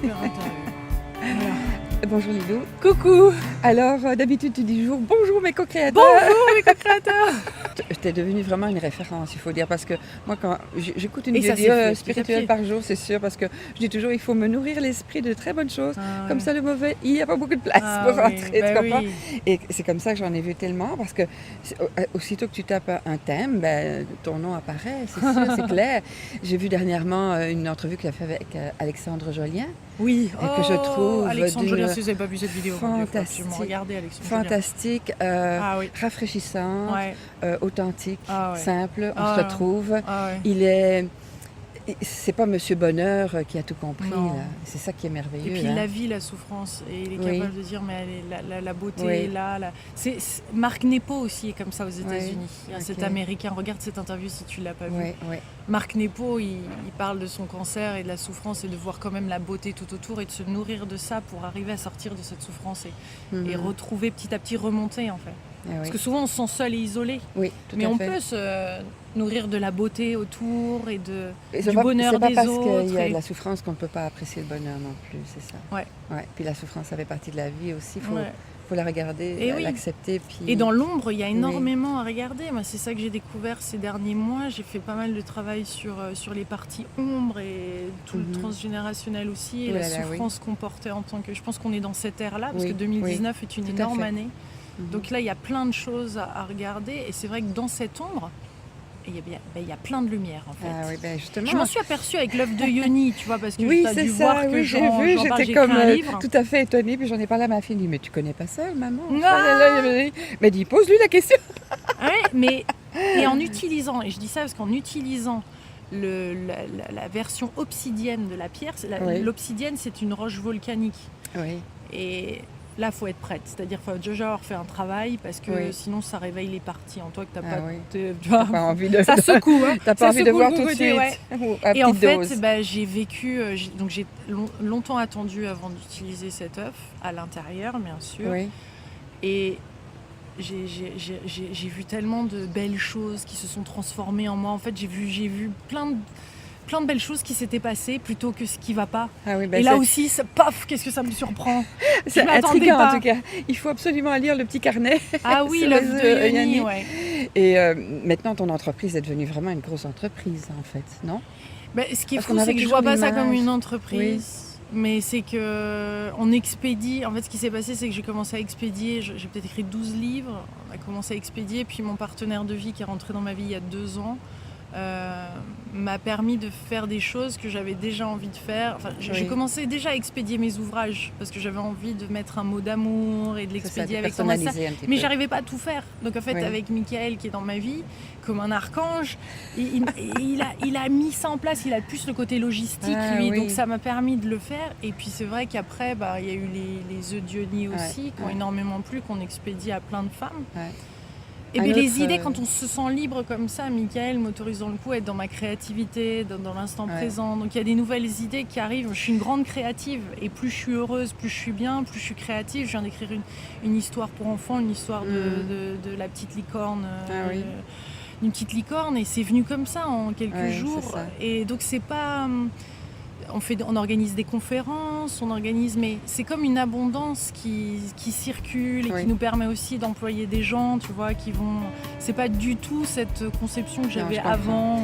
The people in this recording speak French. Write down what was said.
super interview. Voilà. Bonjour Lilou. Coucou. Alors, d'habitude, tu dis toujours bonjour mes co-créateurs. Bonjour mes co-créateurs. T'es devenue vraiment une référence, il faut dire, parce que moi, quand j'écoute une Et ça vidéo s'est fait petit à spirituelle petit. par jour, c'est sûr, parce que je dis toujours, il faut me nourrir l'esprit de très bonnes choses. Ah, Comme ouais. ça, le mauvais, il n'y a pas beaucoup de place Ah, pour oui, rentrer, bah tu comprends? oui. Et c'est comme ça que j'en ai vu tellement, parce que aussitôt que tu tapes un thème, ben, ton nom apparaît, c'est sûr, c'est clair. J'ai vu dernièrement une entrevue qu'il a fait avec Alexandre Jolien, Oui. que je trouve Alexandre d'une Jolien, si vous n'avez pas vu cette vidéo, mon Dieu, faut fantastique. absolument regarder Alexandre Jolien. fantastique, Ah oui. rafraîchissante, Ouais. authentique, Ah ouais. simple, on Ah se ouais. retrouve. Ah ouais. Il est... C'est pas Monsieur Bonheur qui a tout compris, Non. là. C'est ça qui est merveilleux. Et puis hein. il la vit la souffrance et il est Oui. capable de dire mais la beauté Oui. est là. Marc Nepo aussi est comme ça aux États-Unis. Oui. Cet Ok. Américain, regarde cette interview si tu l'as pas vu. Oui, oui. Marc Nepo, il parle de son cancer et de la souffrance et de voir quand même la beauté tout autour et de se nourrir de ça pour arriver à sortir de cette souffrance et retrouver petit à petit remonter en fait. Ah oui. Parce que souvent on se sent seul et isolé, Oui, tout mais à on fait. peut se nourrir de la beauté autour et Et du bonheur c'est pas des parce autres. qu'il y a de et- la souffrance qu'on ne peut pas apprécier le bonheur non plus, c'est ça. Ouais. Ouais. Puis la souffrance, ça fait partie de la vie aussi. Il Ouais. faut la regarder, Et oui. l'accepter. Puis... Et dans l'ombre, il y a énormément à regarder. Moi, c'est ça que j'ai découvert ces derniers mois. J'ai fait pas mal de travail sur les parties ombres et tout le transgénérationnel aussi, et Oh la là là, souffrance qu'on portait en tant que... Je pense qu'on est dans cette ère-là, parce Oui, que 2019 est une tout à énorme fait. année. Donc là, il y a plein de choses à regarder. Et c'est vrai que dans cette ombre, il y a plein de lumière, en fait. Ah oui, ben justement. Je m'en suis aperçue avec l'œuvre de Yoni, tu vois, parce que Oui, tu as c'est dû ça, voir que oui, j'ai j'en vu, parle, j'étais j'ai comme écrit un livre. tout à fait étonnée, puis j'en ai parlé à ma fille, elle dit, mais tu connais pas ça, maman? Ah Mais dit, pose-lui la question. Ouais, mais et en utilisant, et je dis ça parce qu'en utilisant la version obsidienne de la pierre, Oui. l'obsidienne c'est une roche volcanique. Oui, Et là, il faut être prête. C'est-à-dire qu'il faut déjà avoir fait un travail parce que Oui. sinon ça réveille les parties en toi que tu n'as Ah pas. oui. Tu vois, t'as pas envie de... ça secoue, hein. T'as pas Ça envie de secoue voir le tout bon de côté, suite, ouais. ou à Et en petite fait, dose. j'ai vécu, donc j'ai longtemps attendu avant d'utiliser cet œuf à l'intérieur, bien sûr. Oui, Et j'ai vu tellement de belles choses qui se sont transformées en moi. En fait, j'ai vu plein de belles choses qui s'étaient passées plutôt que ce qui va pas. ah oui, ben Et là c'est- aussi, paf, qu'est-ce que ça me surprend. c'est je m'attendais intriguant pas. en tout cas. Il faut absolument lire le petit carnet. Ah oui, Sur l'œuf les de œufs, Yoni, Yoni. ouais. Et maintenant, ton entreprise est devenue vraiment une grosse entreprise, en fait, non? Ben, ce qui est Parce fou, qu'on c'est avait que je toujours vois pas ça l'image. comme une entreprise. Mais c'est que on expédie. En fait, ce qui s'est passé, c'est que j'ai commencé à expédier. J'ai peut-être écrit 12 livres. On a commencé à expédier. Puis mon partenaire de vie qui est rentré dans ma vie il y a 2 ans m'a permis de faire des choses que j'avais déjà envie de faire. Enfin, j'ai Oui. commencé déjà à expédier mes ouvrages parce que j'avais envie de mettre un mot d'amour et de C'est ça, l'expédier de avec tendresse. personnaliser un petit Mais peu. j'arrivais pas à tout faire. Donc en fait, Oui. avec Michael qui est dans ma vie, comme un archange, il a mis ça en place. Il a plus le côté logistique, Ah, lui. oui. Donc ça m'a permis de le faire. Et puis c'est vrai qu'après, il y a eu les œufs d'Yoni aussi, qui ont ouais. énormément plu, qu'on expédie à plein de femmes. Ouais. Et Un bien les autre, idées, quand on se sent libre comme ça, Michael m'autorise dans le coup à être dans ma créativité, dans l'instant Ouais. présent. Donc il y a des nouvelles idées qui arrivent. Je suis une grande créative et plus je suis heureuse, plus je suis bien, plus je suis créative. Je viens d'écrire une histoire pour enfants, une histoire de la petite licorne. Ah oui. Une petite licorne, et c'est venu comme ça en quelques Ouais, jours. c'est ça. Et donc c'est pas... On organise des conférences, mais c'est comme une abondance qui circule et Oui. qui nous permet aussi d'employer des gens, tu vois, qui vont... C'est pas du tout cette conception que Non, j'avais je comprends. avant.